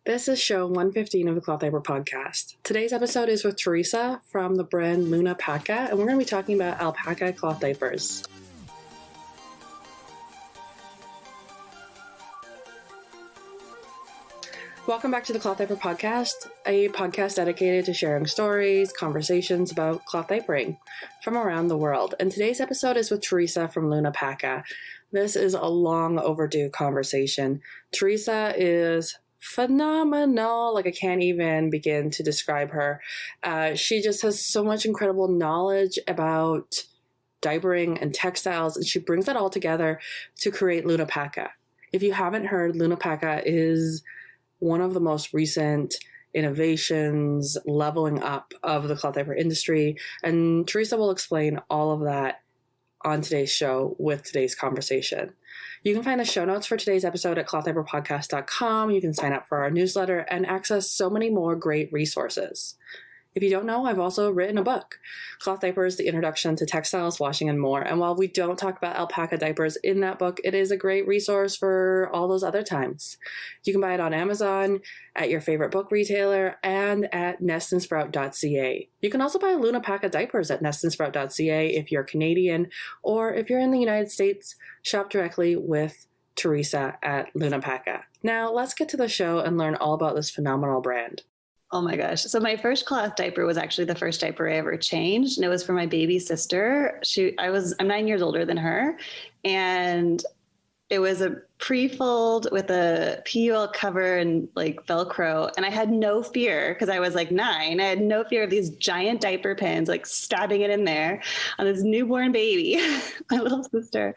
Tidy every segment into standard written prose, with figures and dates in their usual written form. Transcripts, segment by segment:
This is show 115 of the Cloth Diaper Podcast. Today's episode is with Theresa from the brand Lunapaca, and we're going to be talking about alpaca cloth diapers. Welcome back to the Cloth Diaper Podcast, a podcast dedicated to sharing stories, conversations about cloth diapering from around the world. And today's episode is with Theresa from Lunapaca. This is a long overdue conversation. Theresa is phenomenal. Like, I can't even begin to describe her. She just has so much incredible knowledge about diapering and textiles, and she brings that all together to create Lunapaca. If you haven't heard, Lunapaca is one of the most recent innovations, leveling up of the cloth diaper industry. And Theresa will explain all of that on today's show with today's conversation. You can find the show notes for today's episode at clothdiaperpodcast.com. You can sign up for our newsletter and access so many more great resources. If you don't know, I've also written a book, Cloth Diapers, The Introduction to Textiles, Washing, and More. And while we don't talk about alpaca diapers in that book, it is a great resource for all those other times. You can buy it on Amazon, at your favorite book retailer, and at nestandsprout.ca. You can also buy Lunapaca diapers at nestandsprout.ca if you're Canadian, or if you're in the United States, shop directly with Theresa at Lunapaca. Now, let's get to the show and learn all about this phenomenal brand. Oh my gosh. So my first cloth diaper was actually the first diaper I ever changed. And it was for my baby sister. I'm 9 years older than her. And it was a pre-fold with a PUL cover and like Velcro. And I had no fear because I was like 9. I had no fear of these giant diaper pins, like stabbing it in there on this newborn baby, my little sister.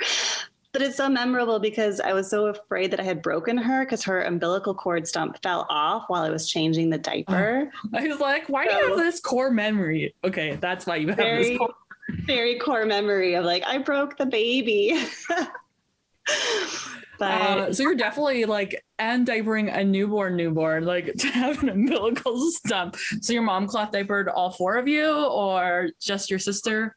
But it's so memorable because I was so afraid that I had broken her because her umbilical cord stump fell off while I was changing the diaper. I was like, why do you have this core memory? Okay, that's why you have this core. Very core memory of like, I broke the baby. But so you're definitely like, and diapering a newborn, like to have an umbilical stump. So your mom cloth diapered all 4 of you or just your sister?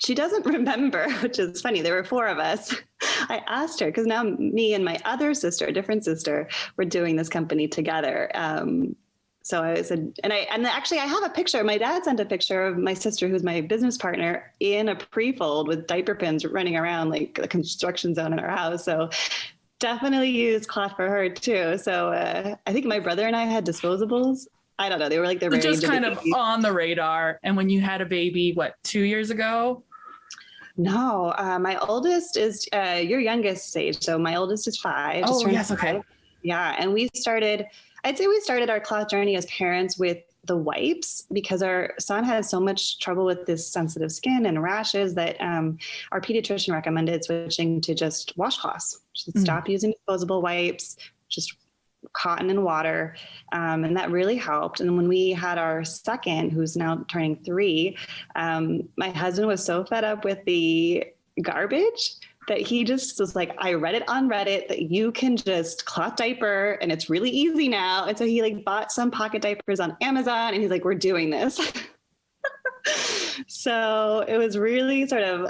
She doesn't remember, which is funny. There were 4 of us. I asked her because now me and my other sister, a different sister, were doing this company together. So I said, and actually I have a picture. My dad sent a picture of my sister, who's my business partner, in a pre-fold with diaper pins running around like the construction zone in our house. So definitely used cloth for her too. So I think my brother and I had disposables. I don't know. They were like the just kind of on the radar. And when you had a baby, 2 years ago? No, my oldest is your youngest age. So my oldest is 5. Oh, yes. 5. Okay. Yeah. And I'd say we started our cloth journey as parents with the wipes because our son has so much trouble with this sensitive skin and rashes that our pediatrician recommended switching to just washcloths. Stop using disposable wipes, just cotton and water. And that really helped. And when we had our second, who's now turning 3, my husband was so fed up with the garbage that he just was like, I read it on Reddit that you can just cloth diaper and it's really easy now. And so he like bought some pocket diapers on Amazon and he's like, we're doing this. So it was really sort of,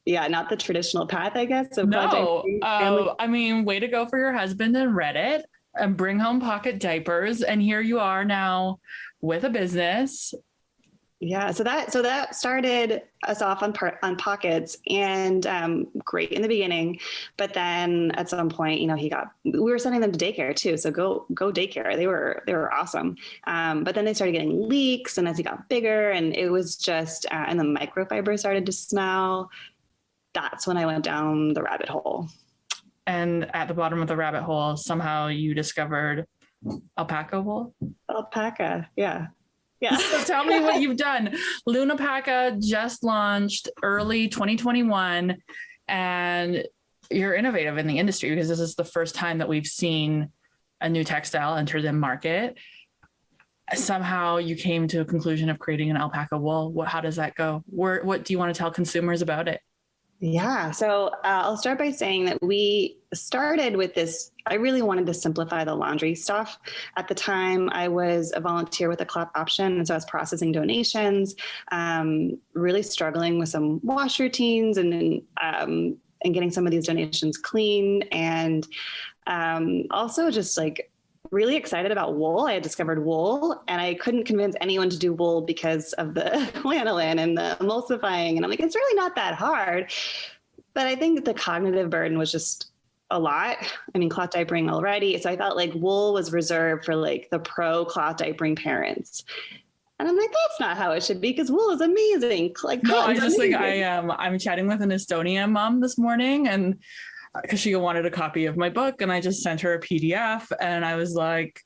not the traditional path, I guess. No, I mean, way to go for your husband and Reddit and bring home pocket diapers. And here you are now with a business. Yeah. So that started us off on pockets and great in the beginning. But then at some point, we were sending them to daycare too. So go daycare. They were awesome. But then they started getting leaks, and as he got bigger, and it was just, and the microfiber started to smell. That's when I went down the rabbit hole. And at the bottom of the rabbit hole, somehow you discovered alpaca wool? Alpaca, yeah. Yeah. So tell me what you've done. Lunapaca just launched early 2021, and you're innovative in the industry because this is the first time that we've seen a new textile enter the market. Somehow you came to a conclusion of creating an alpaca wool. How does that go? What do you want to tell consumers about it? Yeah. So I'll start by saying that we started with this. I really wanted to simplify the laundry stuff. At the time, I was a volunteer with the Cloth Option. And so I was processing donations, really struggling with some wash routines and getting some of these donations clean. And Also just like really excited about wool. I had discovered wool and I couldn't convince anyone to do wool because of the lanolin and the emulsifying. And I'm like, it's really not that hard. But I think the cognitive burden was just a lot. I mean, cloth diapering already. So I felt like wool was reserved for like the pro cloth diapering parents. And I'm like, that's not how it should be because wool is amazing. Like, no, I just think I'm chatting with an Estonian mom this morning and because she wanted a copy of my book and I just sent her a PDF and I was like,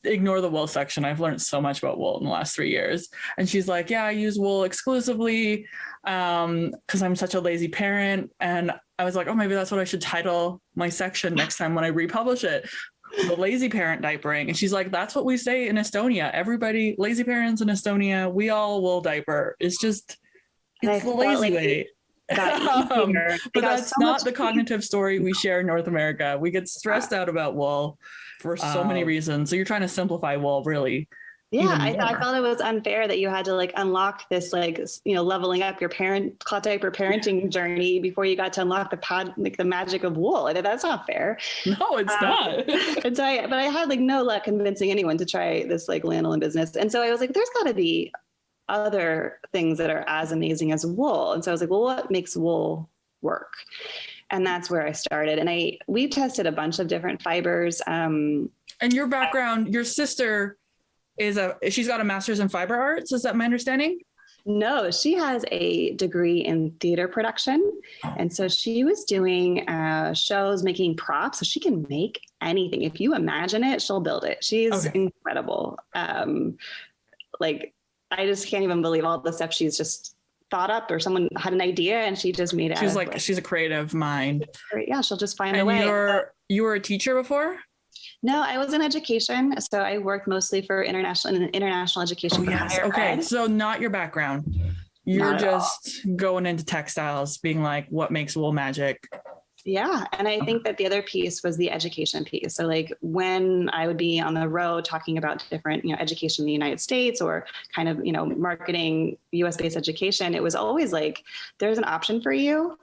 ignore the wool section. I've learned so much about wool in the last 3 years. And she's like, yeah, I use wool exclusively because I'm such a lazy parent. And I was like, oh, maybe that's what I should title my section next time when I republish it. The lazy parent diapering. And she's like, that's what we say in Estonia. Everybody, lazy parents in Estonia, we all will diaper. It's just, it's the lazy way. But that's so not the cognitive story we share in North America. We get stressed out about wool for so many reasons. So you're trying to simplify wool, really. Yeah, I felt it was unfair that you had to like unlock this, like, you know, leveling up your cloth diaper parenting journey before you got to unlock the magic of wool. That's not fair. No, it's not. And so but I had like no luck convincing anyone to try this like lanolin business. And so I was like, there's got to be other things that are as amazing as wool. And so I was like, well, what makes wool work? And that's where I started. And we tested a bunch of different fibers. And your background, your sister she's got a master's in fiber arts. Is that my understanding? No, she has a degree in theater production. And so she was doing shows, making props. So she can make anything. If you imagine it, she'll build it. She's incredible. Like, I just can't even believe all the stuff she's just thought up, or someone had an idea and she just made it. She's a creative mind. Yeah, she'll just find a way. You were a teacher before? No, I was in education. So I worked mostly for international education. Oh, yes. Okay. So not your background. You're just going into textiles, being like, what makes wool magic? Yeah. And I think that the other piece was the education piece. So like when I would be on the road talking about different, you know, education in the United States or kind of, you know, marketing US based education, it was always like, there's an option for you.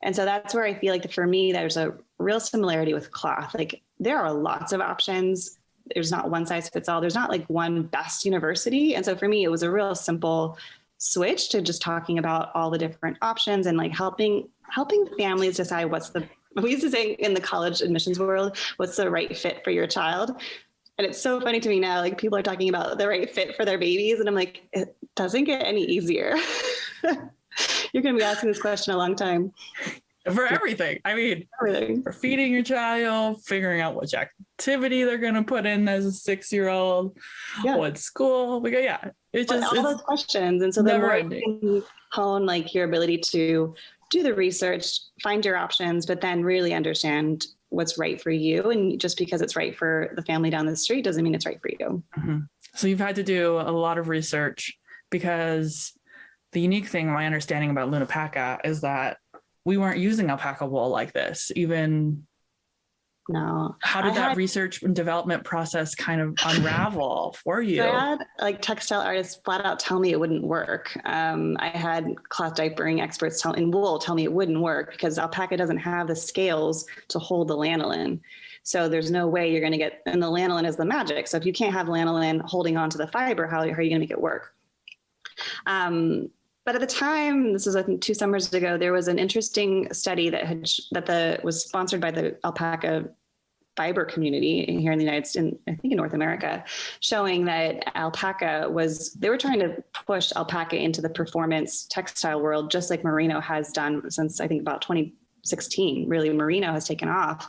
And so that's where I feel like for me, there's a real similarity with cloth. Like there are lots of options. There's not one size fits all. There's not like one best university. And so for me, it was a real simple switch to just talking about all the different options and like helping families decide we used to say in the college admissions world, what's the right fit for your child. And it's so funny to me now, like people are talking about the right fit for their babies. And I'm like, it doesn't get any easier. You're going to be asking this question a long time. For everything. I mean, for feeding your child, figuring out which activity they're going to put in as a 6-year-old, what school. It's just all those questions. And so the more you can hone like your ability to do the research, find your options, but then really understand what's right for you. And just because it's right for the family down the street doesn't mean it's right for you. Mm-hmm. So you've had to do a lot of research because the unique thing, my understanding about Lunapaca is that we weren't using alpaca wool like this. No. How did that research and development process kind of unravel for you? So I had like textile artists flat out tell me it wouldn't work. I had cloth diapering experts in wool tell me it wouldn't work because alpaca doesn't have the scales to hold the lanolin. So there's no way you're going to get, and the lanolin is the magic. So if you can't have lanolin holding on to the fiber, how are you going to make it work? But at the time, this was I think 2 summers ago, there was an interesting study that was sponsored by the alpaca fiber community here in the United States, I think in North America, showing that they were trying to push alpaca into the performance textile world, just like merino has done since I think about 2016. Really, merino has taken off.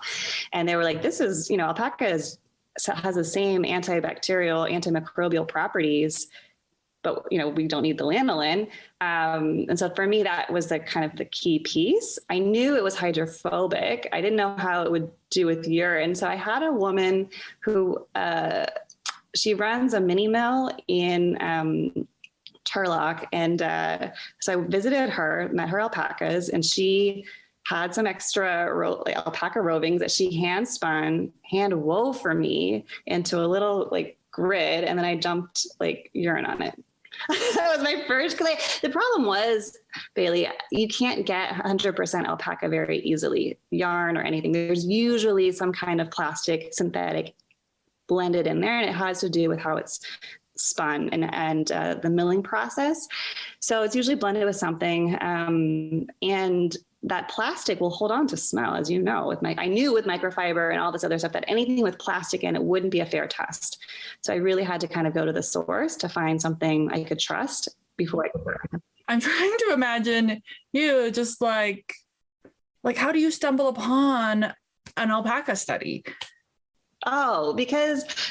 And they were like, this is, you know, alpaca has the same antibacterial, antimicrobial properties, but you know, we don't need the lanolin. And so for me, that was the kind of the key piece. I knew it was hydrophobic. I didn't know how it would do with urine. So I had a woman who, she runs a mini mill in Turlock. And so I visited her, met her alpacas, and she had some extra alpaca rovings that she hand wove for me into a little like grid. And then I dumped like urine on it. That was my first, because the problem was, Bailey, you can't get 100% alpaca very easily, yarn or anything. There's usually some kind of plastic synthetic blended in there, and it has to do with how it's spun and the milling process. So it's usually blended with something, and that plastic will hold on to smell, as you know. I knew with microfiber and all this other stuff that anything with plastic in it wouldn't be a fair test. So I really had to kind of go to the source to find something I could trust before I could. I'm trying to imagine you just like how do you stumble upon an alpaca study? Oh,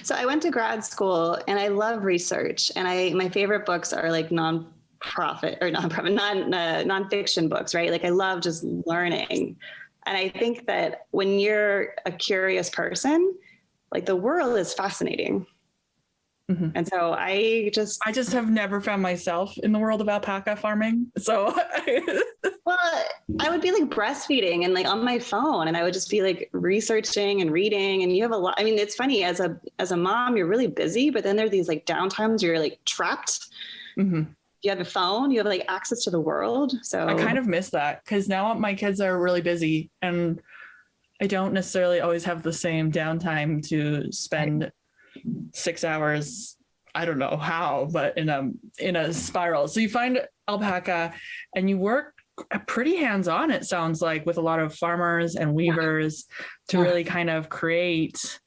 so I went to grad school and I love research, and my favorite books are like nonfiction books, right? Like I love just learning. And I think that when you're a curious person, like the world is fascinating. Mm-hmm. And so I just have never found myself in the world of alpaca farming. So well, I would be like breastfeeding and like on my phone, and I would just be like researching and reading. And you have a lot. I mean, it's funny, as a mom, you're really busy, but then there are these like downtimes where you're like trapped. Mm-hmm. You have a phone, you have like access to the world. So I kind of miss that, because now my kids are really busy and I don't necessarily always have the same downtime to spend 6 hours. I don't know how, but in a spiral. So you find alpaca and you work pretty hands-on, it sounds like, with a lot of farmers and weavers to really kind of create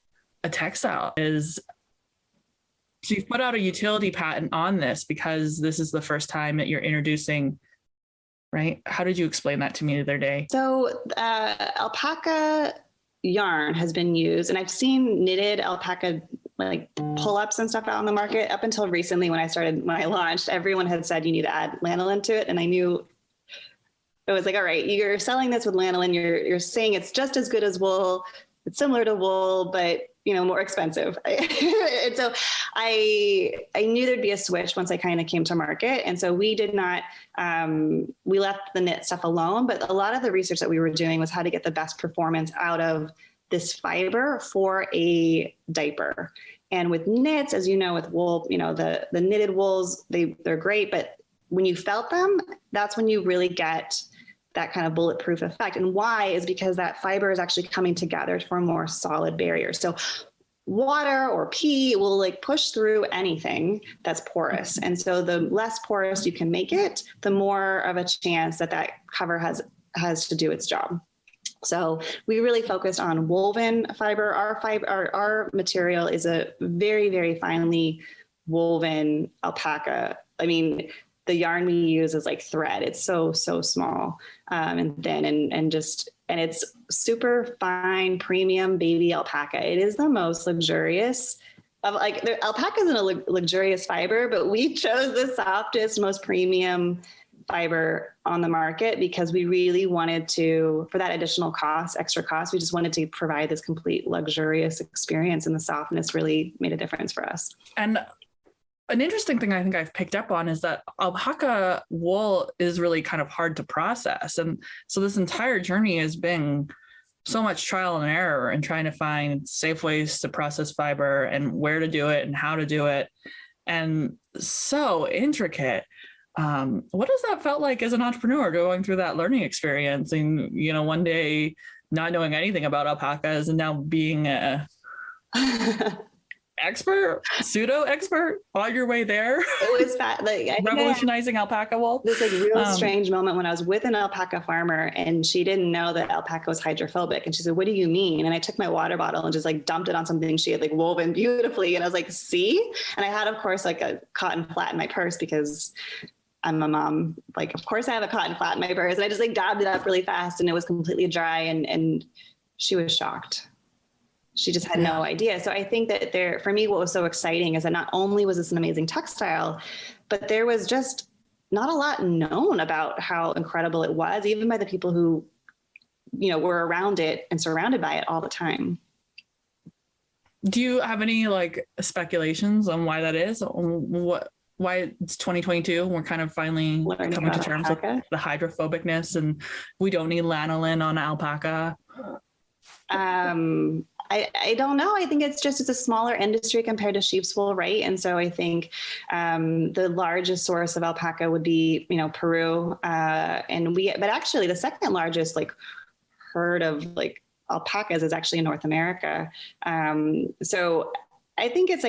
a textile. So you've put out a utility patent on this because this is the first time that you're introducing, right? How did you explain that to me the other day? So alpaca yarn has been used, and I've seen knitted alpaca like pull-ups and stuff out on the market. Up until recently, when I launched, everyone had said you need to add lanolin to it, and I knew it was like, all right, you're selling this with lanolin. You're saying it's just as good as wool. It's similar to wool, but more expensive. And so I knew there'd be a switch once I kind of came to market. And so we did not, we left the knit stuff alone, but a lot of the research that we were doing was how to get the best performance out of this fiber for a diaper. And with knits, as you know, with wool, the knitted wools, they're great, but when you felt them, that's when you really get that kind of bulletproof effect. And why is because that fiber is actually coming together to form more solid barriers. So water or pee will like push through anything that's porous. And so the less porous you can make it, the more of a chance that cover has to do its job. So we really focused on woven fiber. Our material is a very, very finely woven alpaca. I mean, the yarn we use is like thread. It's so small and thin and it's super fine, premium baby alpaca. It is the most luxurious of alpaca isn't a luxurious fiber, but we chose the softest, most premium fiber on the market because we really wanted to, for that extra cost, we just wanted to provide this complete luxurious experience, and the softness really made a difference for us. And an interesting thing I think I've picked up on is that alpaca wool is really kind of hard to process. And so this entire journey has been so much trial and error and trying to find safe ways to process fiber and where to do it and how to do it. And so intricate. What has that felt like as an entrepreneur going through that learning experience and, one day not knowing anything about alpacas and now being a pseudo expert on your way there? It was revolutionizing alpaca wool. This real strange moment when I was with an alpaca farmer and she didn't know that alpaca was hydrophobic. And she said, "What do you mean?" And I took my water bottle and just dumped it on something she had woven beautifully. And I was like, "See?" And I had, of course, a cotton flat in my purse because I'm a mom. Of course I have a cotton flat in my purse. And I just dabbed it up really fast and it was completely dry. And she was shocked. She just had no idea. So I think that for me, what was so exciting is that not only was this an amazing textile, but there was just not a lot known about how incredible it was, even by the people who, were around it and surrounded by it all the time. Do you have any speculations on why that is? Why it's 2022? We're kind of finally coming to terms with the hydrophobicness and we don't need lanolin on alpaca. I don't know. I think it's a smaller industry compared to sheep's wool, right? And so I think the largest source of alpaca would be, Peru, but actually the second largest herd of alpacas is actually in North America. So I think it's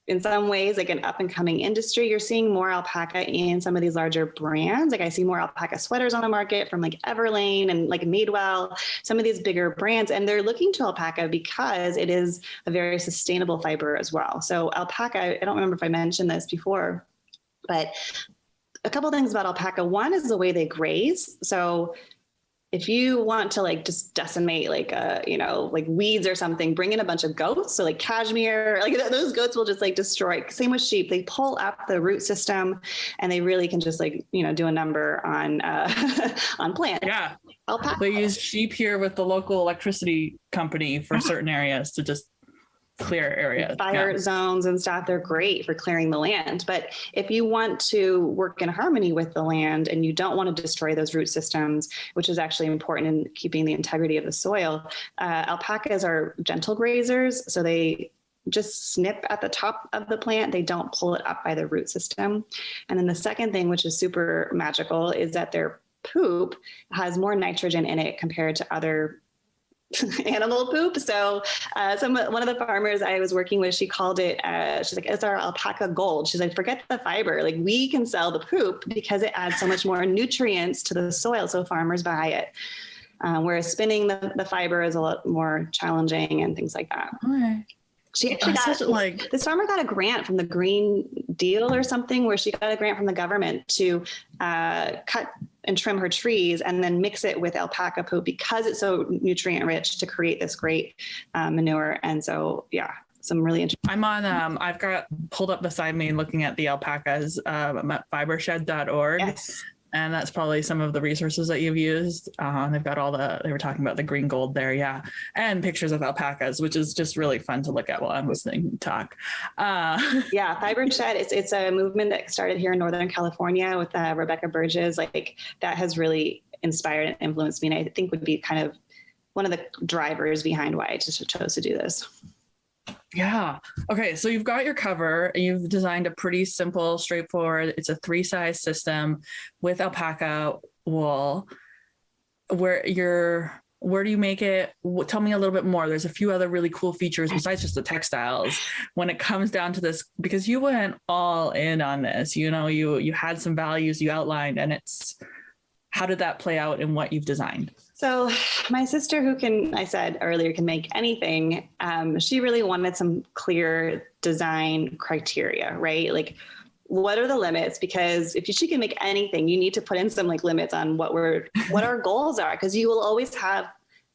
in some ways, an up and coming industry. You're seeing more alpaca in some of these larger brands. I see more alpaca sweaters on the market from Everlane and Madewell, some of these bigger brands, and they're looking to alpaca because it is a very sustainable fiber as well. So alpaca, I don't remember if I mentioned this before, but a couple of things about alpaca. One is the way they graze. So if you want to just decimate weeds or something, bring in a bunch of goats. So cashmere, those goats will just destroy. Same with sheep. They pull up the root system and they really can just do a number on on plants. Yeah. Alpaca. They use sheep here with the local electricity company for certain areas to just clear areas. Fire zones and stuff, they're great for clearing the land. But if you want to work in harmony with the land and you don't want to destroy those root systems, which is actually important in keeping the integrity of the soil, alpacas are gentle grazers. So they just snip at the top of the plant. They don't pull it up by the root system. And then the second thing, which is super magical, is that their poop has more nitrogen in it compared to other animal poop. So one of the farmers I was working with, she called it, she's like, it's our alpaca gold. She's like, forget the fiber. We can sell the poop because it adds so much more nutrients to the soil. So farmers buy it. Whereas spinning the fiber is a lot more challenging and things like that. Okay. She actually this farmer got a grant from the Green Deal or something, where she got a grant from the government to cut and trim her trees and then mix it with alpaca poop because it's so nutrient rich to create this great manure. And so, yeah, some really interesting. I'm on, I've got pulled up beside me looking at the alpacas. I'm at fibershed.org. Yes. And that's probably some of the resources that you've used. And they've got they were talking about the green gold there. Yeah. And pictures of alpacas, which is just really fun to look at while I'm listening to you talk. Yeah. Fibershed, it's a movement that started here in Northern California with Rebecca Burgess. That has really inspired and influenced me. And I think would be kind of one of the drivers behind why I just chose to do this. Yeah. Okay. So you've got your cover. You've designed a pretty simple, straightforward. It's a 3-size system with alpaca wool. Where do you make it? Tell me a little bit more. There's a few other really cool features besides just the textiles when it comes down to this, because you went all in on this. You had some values you outlined, and how did that play out in what you've designed? So my sister, who I said earlier, can make anything. She really wanted some clear design criteria, right? What are the limits? Because if she can make anything, you need to put in some limits on what our goals are, because you will always have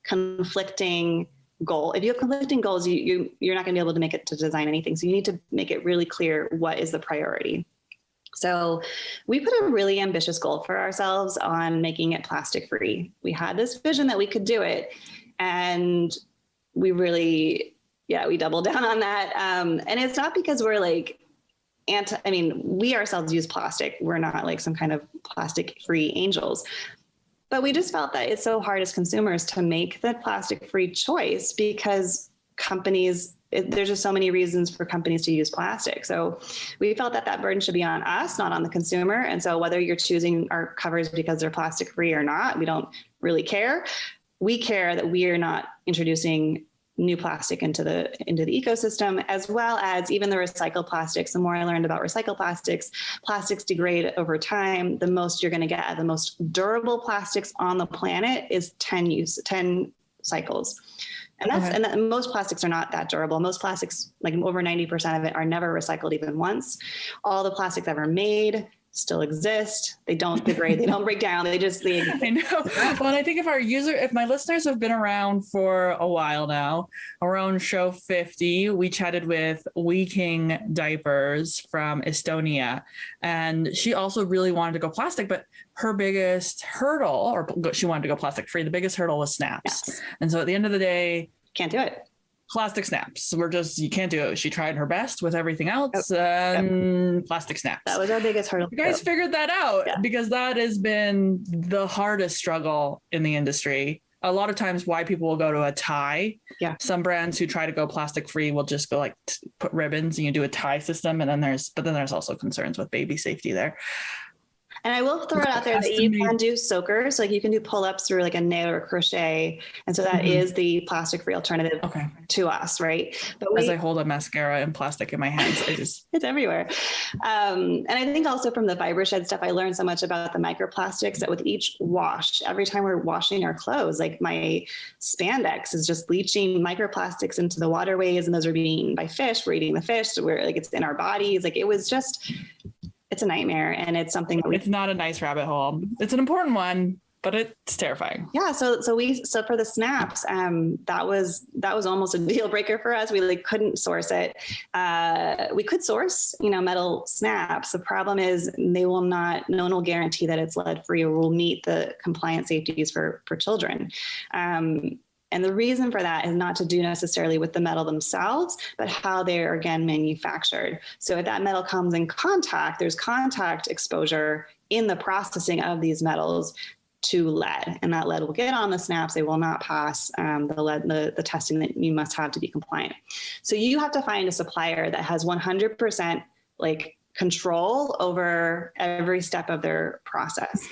conflicting goal. If you have conflicting goals, you're not going to be able to make it to design anything. So you need to make it really clear what is the priority. So we put a really ambitious goal for ourselves on making it plastic free. We had this vision that we could do it, and we really, we doubled down on that. And it's not because we're we ourselves use plastic. We're not some kind of plastic free angels, but we just felt that it's so hard as consumers to make the plastic free choice because there's just so many reasons for companies to use plastic. So we felt that burden should be on us, not on the consumer. And so whether you're choosing our covers because they're plastic free or not, we don't really care. We care that we are not introducing new plastic into the ecosystem, as well as even the recycled plastics. The more I learned about recycled plastics degrade over time. The most you're going to get, the most durable plastics on the planet is 10 cycles. And most plastics are not that durable. Most plastics, over 90% of it, are never recycled even once. All the plastics ever made still exist. They don't degrade. They don't break down. I know. Well, and I think if my listeners have been around for a while now, around show 50, we chatted with Weeking Diapers from Estonia, and she also really wanted to go plastic, but her biggest hurdle, or she wanted to go plastic free, the biggest hurdle was snaps. Yes. And so at the end of the day, can't do it. Plastic snaps. You can't do it. She tried her best with everything else, and plastic snaps. That was our biggest hurdle. You guys figured that out, because that has been the hardest struggle in the industry. a lot of times why people will go to a tie. Yeah. Some brands who try to go plastic free will just go like put ribbons and you do a tie system. And then there's also concerns with baby safety there. And I will throw it out there that you can do soakers, like you can do pull-ups through like a knit or crochet. And so that is the plastic-free alternative to us, right? But as I hold a mascara and plastic in my hands, it's everywhere. And I think also from the fiber shed stuff, I learned so much about the microplastics that with each wash, every time we're washing our clothes, like my spandex is just leaching microplastics into the waterways, and those are being eaten by fish. We're eating the fish, so we're like, it's in our bodies. Like it was just... It's a nightmare, and it's something that it's not a nice rabbit hole. It's an important one, but it's terrifying. Yeah. So for the snaps, that was almost a deal breaker for us. We like couldn't source it. We could source, metal snaps. The problem is no one will guarantee that it's lead free or will meet the compliance safeties for children. And the reason for that is not to do necessarily with the metal themselves, but how they're, again, manufactured. So if that metal comes in contact, there's contact exposure in the processing of these metals to lead. And that lead will get on the snaps. They will not pass the testing that you must have to be compliant. So you have to find a supplier that has 100% like control over every step of their process.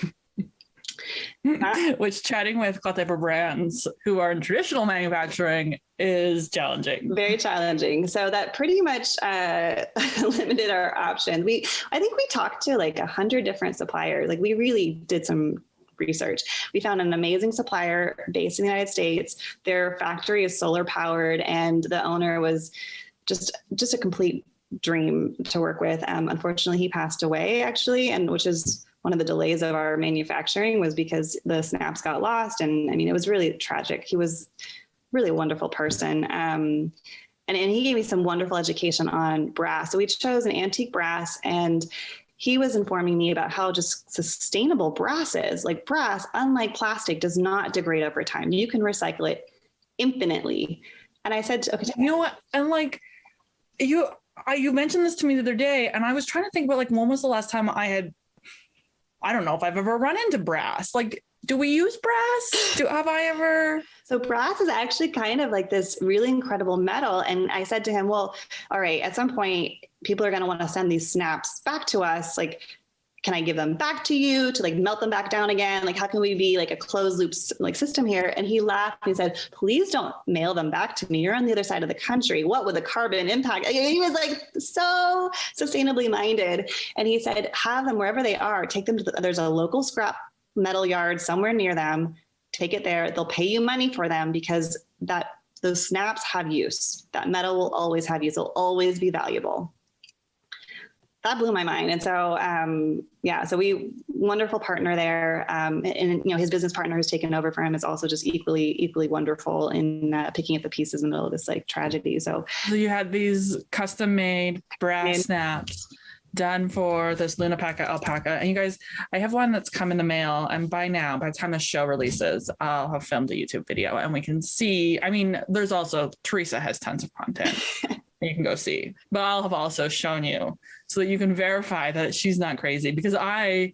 Which chatting with cloth diaper brands who are in traditional manufacturing is challenging. Very challenging. So that pretty much limited our options. I think we talked to like 100 different suppliers. Like we really did some research. We found an amazing supplier based in the United States. Their factory is solar powered, and the owner was just a complete dream to work with. Unfortunately, he passed away actually, and which is one of the delays of our manufacturing was because the snaps got lost. And I mean, it was really tragic. He was really a wonderful person. And he gave me some wonderful education on brass. So we chose an antique brass, and he was informing me about how just sustainable brass is. Like brass, unlike plastic, does not degrade over time. You can recycle it infinitely. And I said, okay. You know what? And like you mentioned this to me the other day, and I was trying to think about like, when was the last time I don't know if I've ever run into brass. Like, do we use brass? Have I ever? So brass is actually kind of like this really incredible metal. And I said to him, well, all right, at some point, people are going to want to send these snaps back to us. Like, can I give them back to you to like melt them back down again? Like, how can we be like a closed loop like system here? And he laughed and he said, please don't mail them back to me. You're on the other side of the country. What would the carbon impact? He was like so sustainably minded. And he said, have them wherever they are, take them to there's a local scrap metal yard somewhere near them, take it there. They'll pay you money for them because those snaps have use. That metal will always have use. It'll always be valuable. That blew my mind. And so, so wonderful partner there. And his business partner who's taken over for him is also just equally wonderful in picking up the pieces in the middle of this like tragedy. So you had these custom made brass snaps done for this Lunapaca alpaca. And you guys, I have one that's come in the mail, and by the time the show releases, I'll have filmed a YouTube video and we can see, I mean, there's also, Theresa has tons of content you can go see, but I'll have also shown you so that you can verify that she's not crazy, because I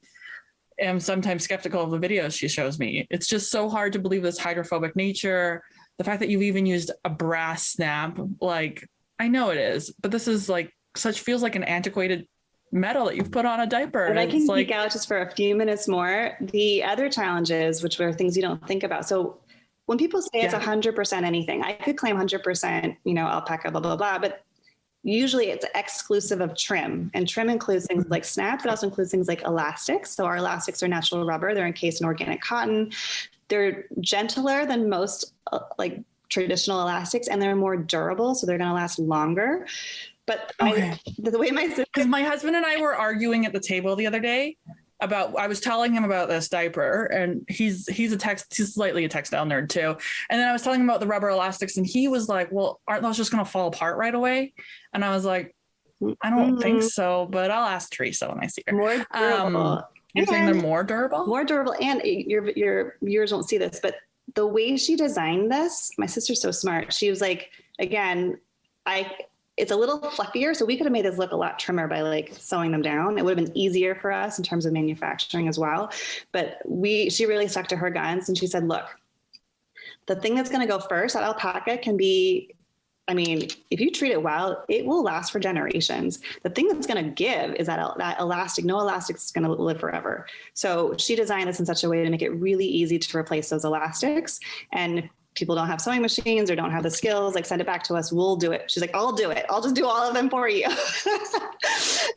am sometimes skeptical of the videos she shows me. It's just so hard to believe this hydrophobic nature. The fact that you've even used a brass snap, like, I know it is, but this is like feels like an antiquated metal that you've put on a diaper. And I can geek out just for a few minutes more. The other challenges, which are things you don't think about. So when people say it's 100% anything, I could claim 100%, alpaca, blah, blah, blah, but usually it's exclusive of trim, and trim includes things like snaps. It also includes things like elastics. So our elastics are natural rubber. They're encased in organic cotton. They're gentler than most like traditional elastics, and they're more durable. So they're going to last longer. But the way because my husband and I were arguing at the table the other day I was telling him about this diaper, and he's slightly a textile nerd too. And then I was telling him about the rubber elastics, and he was like, well, aren't those just going to fall apart right away? And I was like, I don't think so, but I'll ask Theresa when I see her. More durable. You're saying they're more durable? More durable. And your viewers won't see this, but the way she designed this, my sister's so smart. She was like, again, it's a little fluffier. So we could have made this look a lot trimmer by like sewing them down. It would have been easier for us in terms of manufacturing as well. But she really stuck to her guns, and she said, look, the thing that's going to go first, that alpaca can be, I mean, if you treat it well, it will last for generations. The thing that's going to give is that elastic. No elastic is going to live forever. So she designed this in such a way to make it really easy to replace those elastics. And if people don't have sewing machines or don't have the skills, like send it back to us. We'll do it. She's like, I'll do it. I'll just do all of them for you.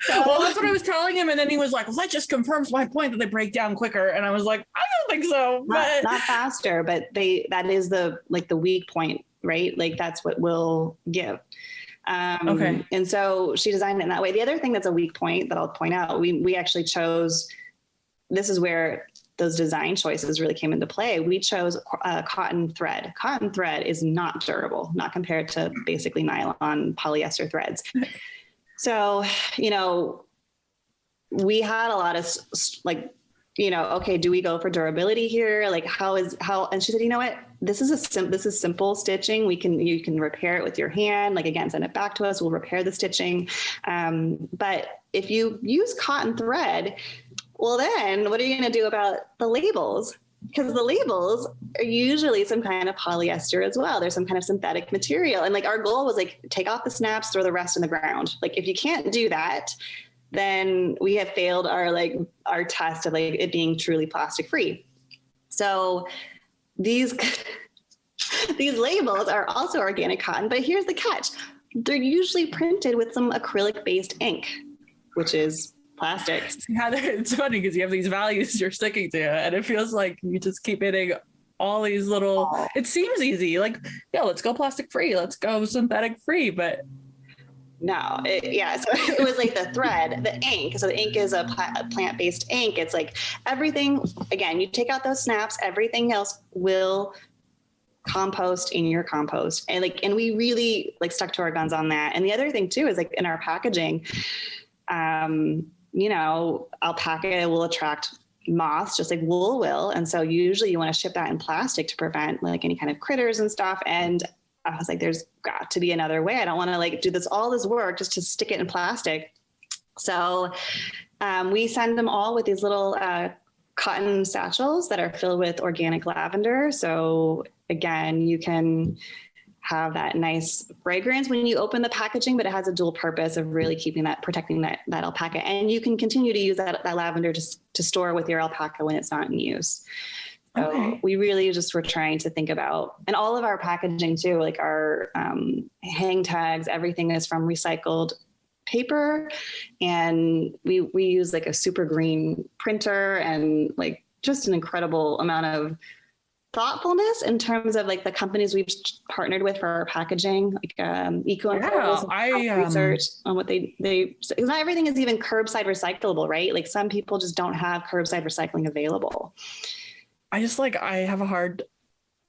Well, that's what I was telling him. And then he was like, well, that just confirms my point that they break down quicker. And I was like, I don't think so. But not faster, but that is the weak point, right? Like that's what will give. Okay. And so she designed it in that way. The other thing that's a weak point that I'll point out, we actually chose, this is where those design choices really came into play. We chose cotton thread. Cotton thread is not durable, not compared to basically nylon polyester threads. So, we had a lot of okay, do we go for durability here? Like and she said, you know what, this is simple stitching. You can repair it with your hand. Like again, send it back to us. We'll repair the stitching. But if you use cotton thread, well, then what are you going to do about the labels? Because the labels are usually some kind of polyester as well. There's some kind of synthetic material. And like our goal was like, take off the snaps, throw the rest in the ground. Like if you can't do that, then we have failed our test of like it being truly plastic free. So these labels are also organic cotton, but here's the catch. They're usually printed with some acrylic based ink, which is plastic. Yeah, it's funny because you have these values you're sticking to, and it feels like you just keep hitting all these little, it seems easy. Like, yeah, let's go plastic free. Let's go synthetic free. But no, so it was like the thread, the ink. So the ink is a plant-based ink. It's like everything, again, you take out those snaps, everything else will compost in your compost. And we really stuck to our guns on that. And the other thing too, is like in our packaging, alpaca will attract moths just like wool will. And so usually you want to ship that in plastic to prevent like any kind of critters and stuff. And I was like, there's got to be another way. I don't want to do all this work just to stick it in plastic. So we send them all with these little cotton satchels that are filled with organic lavender. So again, you can have that nice fragrance when you open the packaging, but it has a dual purpose of really protecting that alpaca. And you can continue to use that lavender to store with your alpaca when it's not in use. So we really just were trying to think about, and all of our packaging too, like our hang tags, everything is from recycled paper. And we use like a super green printer and like just an incredible amount of thoughtfulness in terms of like the companies we've partnered with for our packaging, like Eco and research on what they because not everything is even curbside recyclable, right? Like some people just don't have curbside recycling available. I have a hard,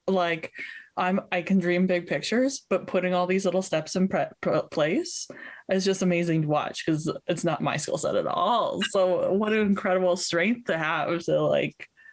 I can dream big pictures, but putting all these little steps in place is just amazing to watch because it's not my skill set at all. So what an incredible strength to have to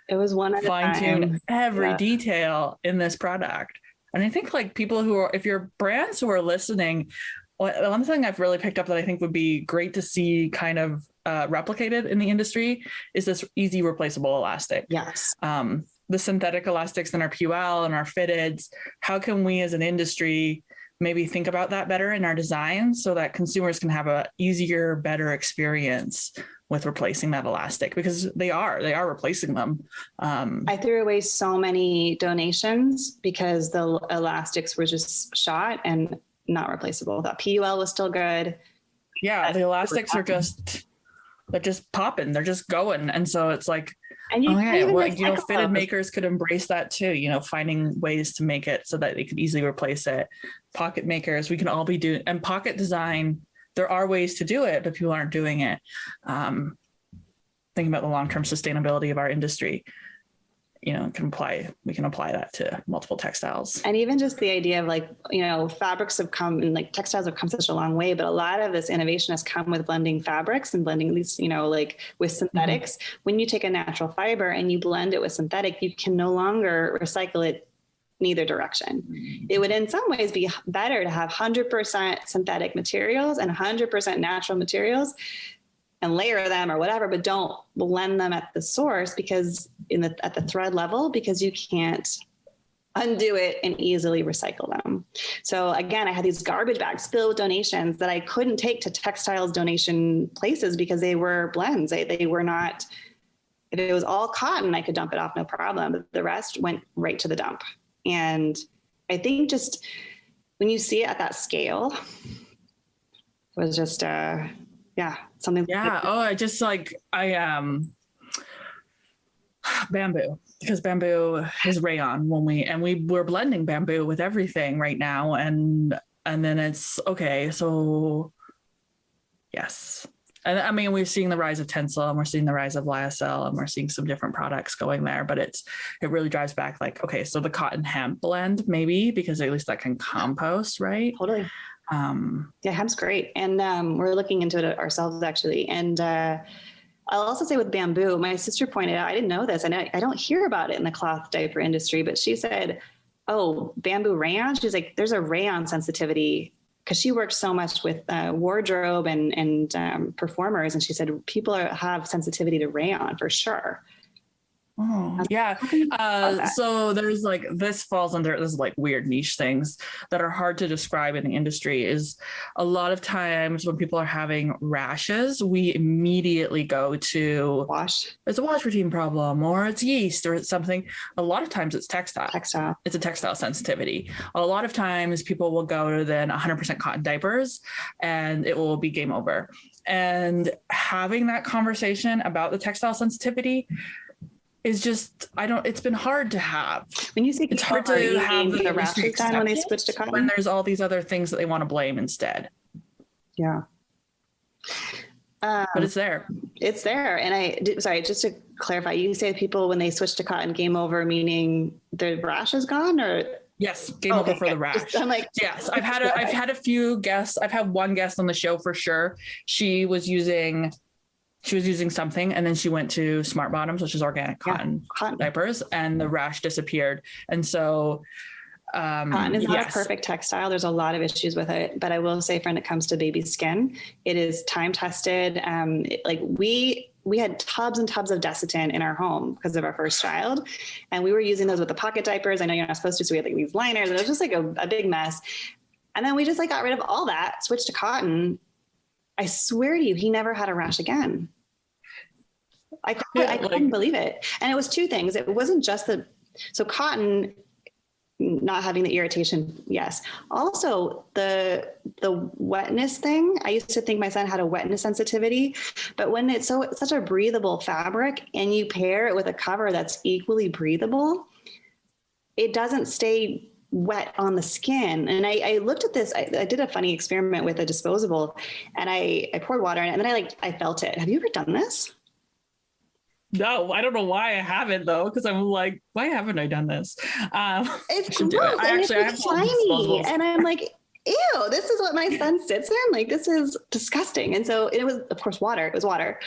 it was one fine tune every detail in this product. And I think people if you're brands who are listening, one thing I've really picked up that I think would be great to see kind of replicated in the industry is this easy replaceable elastic. Yes. The synthetic elastics in our PUL and our fitteds, how can we as an industry maybe think about that better in our design so that consumers can have a easier, better experience with replacing that elastic, because they are replacing them. I threw away so many donations because the elastics were just shot and not replaceable. That PUL was still good. Yeah, the elastics are they're just popping, they're just going. And so it's like, and fitted makers could embrace that too, finding ways to make it so that they could easily replace it. Pocket makers, we can all be doing, and pocket design, there are ways to do it, but people aren't doing it. Thinking about the long-term sustainability of our industry, we can apply that to multiple textiles. And even just the idea of fabrics have come and textiles have come such a long way, but a lot of this innovation has come with blending fabrics and blending these, with synthetics. Mm-hmm. When you take a natural fiber and you blend it with synthetic, you can no longer recycle it in either direction. Mm-hmm. It would in some ways be better to have 100% synthetic materials and 100% natural materials and layer them or whatever, but don't blend them at the source because at the thread level, because you can't undo it, and easily recycle them. So again, I had these garbage bags filled with donations that I couldn't take to textiles donation places because they were blends. They were not, if it was all cotton, I could dump it off, no problem. But the rest went right to the dump. And I think just when you see it at that scale, it was just, something. Yeah. Oh, bamboo, because bamboo is rayon we're blending bamboo with everything right now. And then it's okay. So yes. And I mean, we're seeing the rise of Tencel, and we're seeing the rise of lyocell, and we're seeing some different products going there, but it really drives back like, okay, so the cotton hemp blend, maybe, because at least that can compost, right? Totally. Hemp's great. And we're looking into it ourselves actually. And I'll also say with bamboo, my sister pointed out, I didn't know this, and I don't hear about it in the cloth diaper industry, but she said, oh, bamboo rayon. She's like, there's a rayon sensitivity, because she works so much with wardrobe and performers. And she said, people have sensitivity to rayon for sure. Oh, yeah. So there's like, this falls under this like weird niche things that are hard to describe in the industry. Is a lot of times when people are having rashes, we immediately go to it's a wash routine problem, or it's yeast, or it's something. A lot of times it's textile. It's a textile sensitivity. A lot of times people will go to then 100% cotton diapers, and it will be game over. And having that conversation about the textile sensitivity is just, it's been hard to have. When you say it's hard to have the rashes done when they switch to cotton, when there's all these other things that they want to blame instead. Yeah. But it's there. It's there. And sorry, just to clarify, you say people when they switch to cotton, game over, meaning the rash is gone, or? Yes, game over for the rash. I'm like, yes, I've had a few guests. I've had one guest on the show for sure. She was using something, and then she went to Smart Bottoms, which is organic cotton diapers, and the rash disappeared. And so cotton is not a perfect textile. There's a lot of issues with it, but I will say, when it comes to baby skin, it is time tested. We had tubs and tubs of Desitin in our home because of our first child, and we were using those with the pocket diapers. I know you're not supposed to, so we had like these liners, and it was just like a big mess. And then we just like got rid of all that, switched to cotton. I swear to you, he never had a rash again. I couldn't believe it. And it was two things. It wasn't just so cotton not having the irritation. Yes. Also the wetness thing. I used to think my son had a wetness sensitivity, but when it's such a breathable fabric and you pair it with a cover that's equally breathable, it doesn't stay wet on the skin. And I looked at this, I did a funny experiment with a disposable, and I poured water in it, and then I felt it. Have you ever done this? No, I don't know why I haven't though, because I'm like, why haven't I done this? It's gross. I have slimy, and I'm like, ew, this is what my son sits in. Like, this is disgusting. And so it was, of course, water. It was water.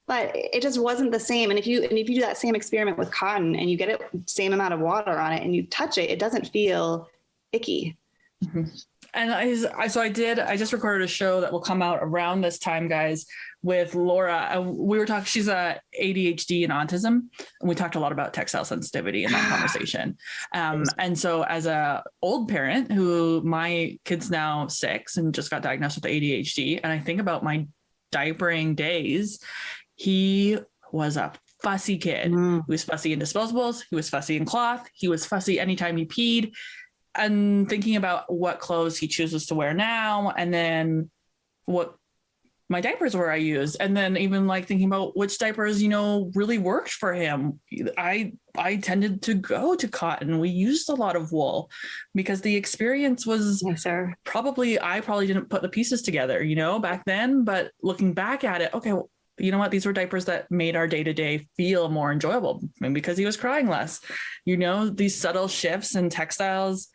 But it just wasn't the same. And if you do that same experiment with cotton and you get it same amount of water on it and you touch it, it doesn't feel icky. Mm-hmm. And I just recorded a show that will come out around this time, guys, with Laura. We were talking, she's a ADHD and autism, and we talked a lot about textile sensitivity in that conversation. And so as a old parent who my kid's now 6 and just got diagnosed with ADHD, and I think about my diapering days, he was a fussy kid. He was fussy in disposables. He was fussy in cloth. He was fussy anytime he peed. And thinking about what clothes he chooses to wear now, and then what my diapers were I used, and then even like thinking about which diapers, really worked for him. I tended to go to cotton. We used a lot of wool because the experience was I probably didn't put the pieces together, back then. But looking back at it, okay, well, you know what? These were diapers that made our day-to-day feel more enjoyable. Maybe because he was crying less, these subtle shifts in textiles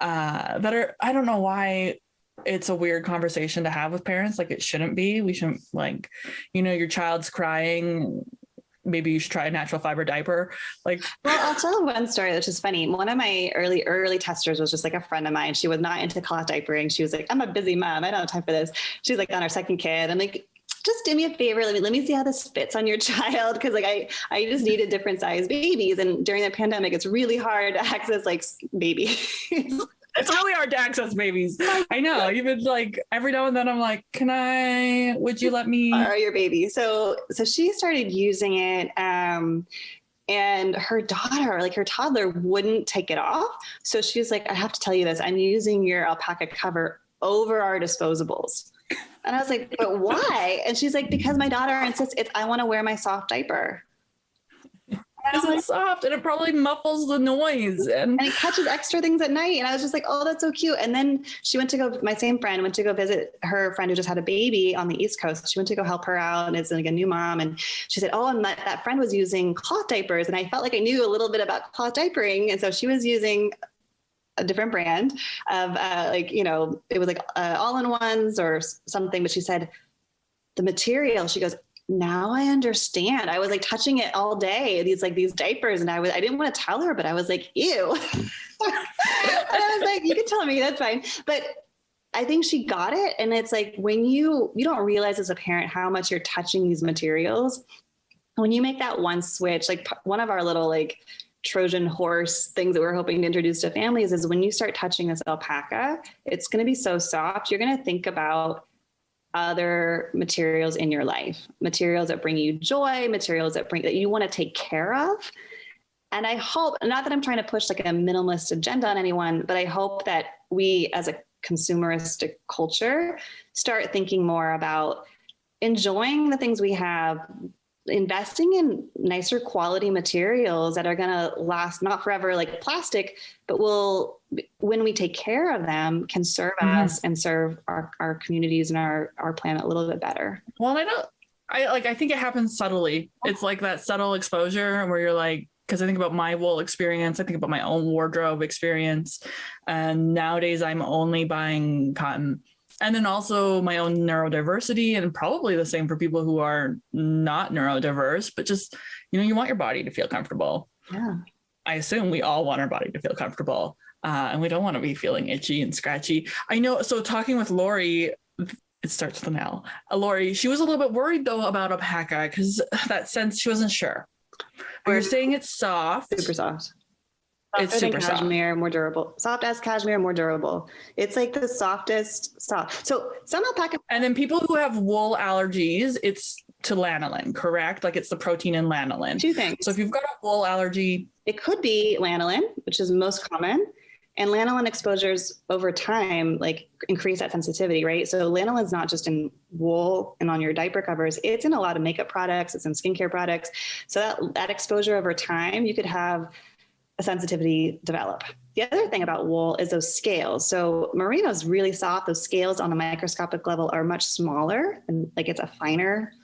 that are, I don't know why it's a weird conversation to have with parents. Like, it shouldn't be. We shouldn't, like, your child's crying, maybe you should try a natural fiber diaper. Well, I'll tell one story that's just funny. One of my early testers was just like a friend of mine. She was not into cloth diapering. She was like, I'm a busy mom. I don't have time for this. She's like on her second kid. I'm like, just do me a favor. Let me see how this fits on your child. Cause like I just needed different size babies. And during the pandemic, it's really hard to access like babies. It's really hard to access babies. I know. Even like every now and then I'm like, would you let me borrow your baby? So she started using it. And her daughter, like her toddler, wouldn't take it off. So she was like, I have to tell you this. I'm using your alpaca cover over our disposables. And I was like, but why? And she's like, because my daughter insists I want to wear my soft diaper. It's soft and it probably muffles the noise and it catches extra things at night. And I was just like, oh, that's so cute. And then she my same friend went to go visit her friend who just had a baby on the East Coast. She went to go help her out and is like a new mom. And she said, oh, and that friend was using cloth diapers. And I felt like I knew a little bit about cloth diapering. And so she was using a different brand of it was like all-in-ones or something. But she said the material, she goes, now I understand. I was like touching it all day, these diapers. And I didn't want to tell her, but I was like, ew. And I was like, you can tell me, that's fine. But I think she got it. And it's like, when you don't realize as a parent how much you're touching these materials. When you make that one switch, like one of our little like Trojan horse things that we're hoping to introduce to families is when you start touching this alpaca, it's going to be so soft. You're going to think about other materials in your life, materials that bring you joy, materials that you want to take care of. And I hope, not that I'm trying to push like a minimalist agenda on anyone, but I hope that we as a consumeristic culture start thinking more about enjoying the things we have, investing in nicer quality materials that are going to last, not forever like plastic, but will, when we take care of them, can serve us and serve our communities and our planet a little bit better. Well, I think it happens subtly. It's like that subtle exposure where you're like, because I think about my wool experience, I think about my own wardrobe experience. And nowadays I'm only buying cotton. And then also my own neurodiversity, and probably the same for people who are not neurodiverse, but just, you want your body to feel comfortable. Yeah. I assume we all want our body to feel comfortable, and we don't want to be feeling itchy and scratchy. I know. So talking with Lori, it starts with an L. Lori, she was a little bit worried though about alpaca because that sense she wasn't sure. We're saying it's soft. Super soft. It's super cashmere, soft. More durable. Soft as cashmere, more durable. It's like the softest soft. So some alpaca. And then people who have wool allergies, it's to lanolin, correct? Like it's the protein in lanolin. Two things. So if you've got a wool allergy, it could be lanolin, which is most common. And lanolin exposures over time, like increase that sensitivity, right? So lanolin is not just in wool and on your diaper covers. It's in a lot of makeup products. It's in skincare products. So that exposure over time, you could have a sensitivity develop. The other thing about wool is those scales. So merino is really soft. Those scales on the microscopic level are much smaller and like it's a finer,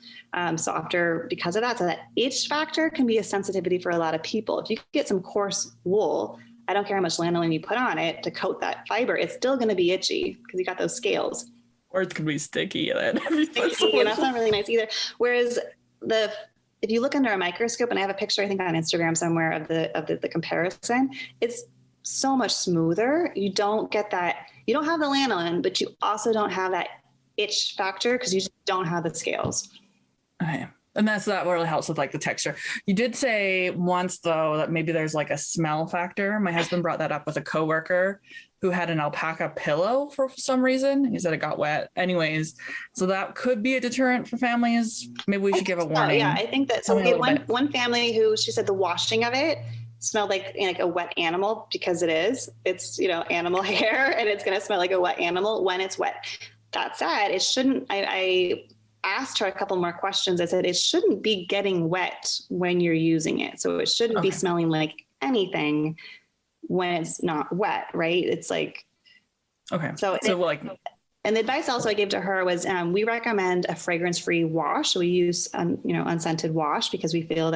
softer because of that. So that itch factor can be a sensitivity for a lot of people. If you get some coarse wool, I don't care how much lanolin you put on it to coat that fiber, it's still going to be itchy because you got those scales. Or it's going to be sticky. And that's not really nice either. Whereas if you look under a microscope, and I have a picture, I think on Instagram somewhere of the comparison, it's so much smoother. You don't get that. You don't have the lanolin, but you also don't have that itch factor because you just don't have the scales. Okay. And that really helps with like the texture. You did say once though, that maybe there's like a smell factor. My husband brought that up with a coworker who had an alpaca pillow for some reason. He said it got wet. Anyways, so that could be a deterrent for families. Maybe we should give a warning. Yeah, I think that. So we had one family who, she said the washing of it smelled like a wet animal because it's, animal hair and it's going to smell like a wet animal when it's wet. That said, it shouldn't, I asked her a couple more questions. I said, it shouldn't be getting wet when you're using it. So it shouldn't be smelling like anything when it's not wet, right? It's like, okay. And the advice also I gave to her was, we recommend a fragrance-free wash. So we use, unscented wash because we feel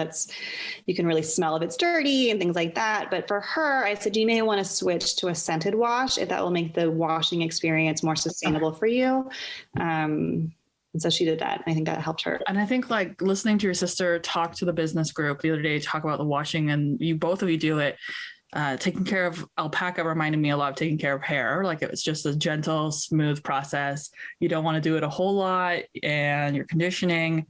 you can really smell if it's dirty and things like that. But for her, I said, you may want to switch to a scented wash if that will make the washing experience more sustainable for you. And so she did that. I think that helped her. And I think like listening to your sister talk to the business group the other day, talk about the washing, and both of you do it. Taking care of alpaca reminded me a lot of taking care of hair. Like it was just a gentle, smooth process. You don't want to do it a whole lot, and you're conditioning.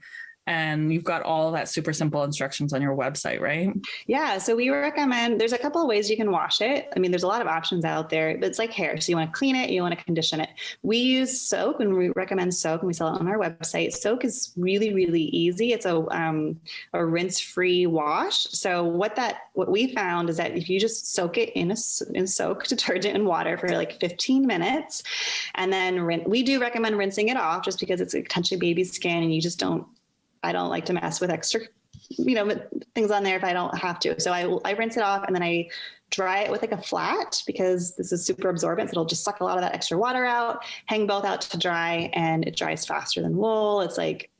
And you've got all that super simple instructions on your website, right? Yeah. So we recommend, there's a couple of ways you can wash it. I mean, there's a lot of options out there, but it's like hair. So you want to clean it, you want to condition it. We use soak, and we recommend soak, and we sell it on our website. Soak is really, really easy. It's a rinse-free wash. So what we found is that if you just soak it in soak detergent and water for like 15 minutes, and then we do recommend rinsing it off just because it's potentially baby skin, and I don't like to mess with extra, things on there if I don't have to. So I rinse it off, and then I dry it with like a flat, because this is super absorbent. So it'll just suck a lot of that extra water out, hang both out to dry, and it dries faster than wool. It's like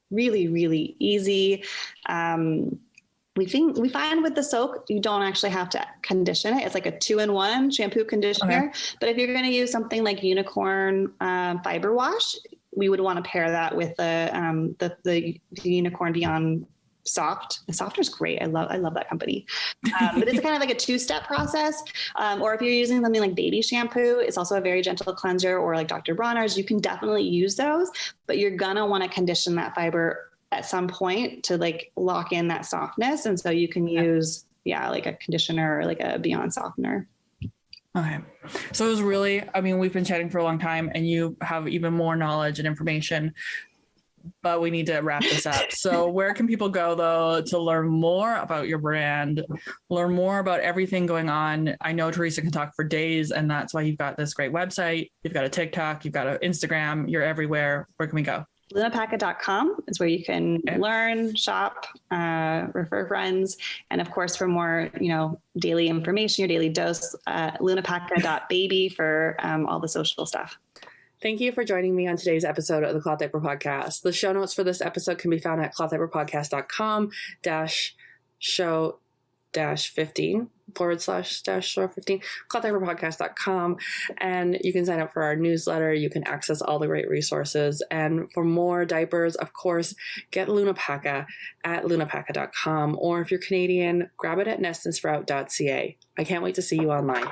really, really easy. We find with the soak, you don't actually have to condition it. It's like a 2-in-1 shampoo conditioner. Okay. But if you're going to use something like unicorn fiber wash, we would want to pair that with the Unicorn Beyond Soft. The softener is great. I love that company. But it's kind of like a 2-step process. Or if you're using something like baby shampoo, it's also a very gentle cleanser, or like Dr. Bronner's, you can definitely use those, but you're gonna want to condition that fiber at some point to like lock in that softness. And so you can use, like a conditioner or like a Beyond softener. Okay. So it was really, we've been chatting for a long time, and you have even more knowledge and information, but we need to wrap this up. So where can people go, though, to learn more about your brand, learn more about everything going on? I know Theresa can talk for days, and that's why you've got this great website. You've got a TikTok, you've got an Instagram, you're everywhere. Where can we go? Lunapaca.com is where you can learn, shop, refer friends. And of course, for more, daily information, your daily dose, lunapaca.baby for all the social stuff. Thank you for joining me on today's episode of the Cloth Diaper Podcast. The show notes for this episode can be found at clothdiaperpodcast.com-show-15 /-show15, clothdiaperpodcast.com. And you can sign up for our newsletter. You can access all the great resources. And for more diapers, of course, get Lunapaca at lunapaca.com. Or if you're Canadian, grab it at nestandSprout.ca. I can't wait to see you online.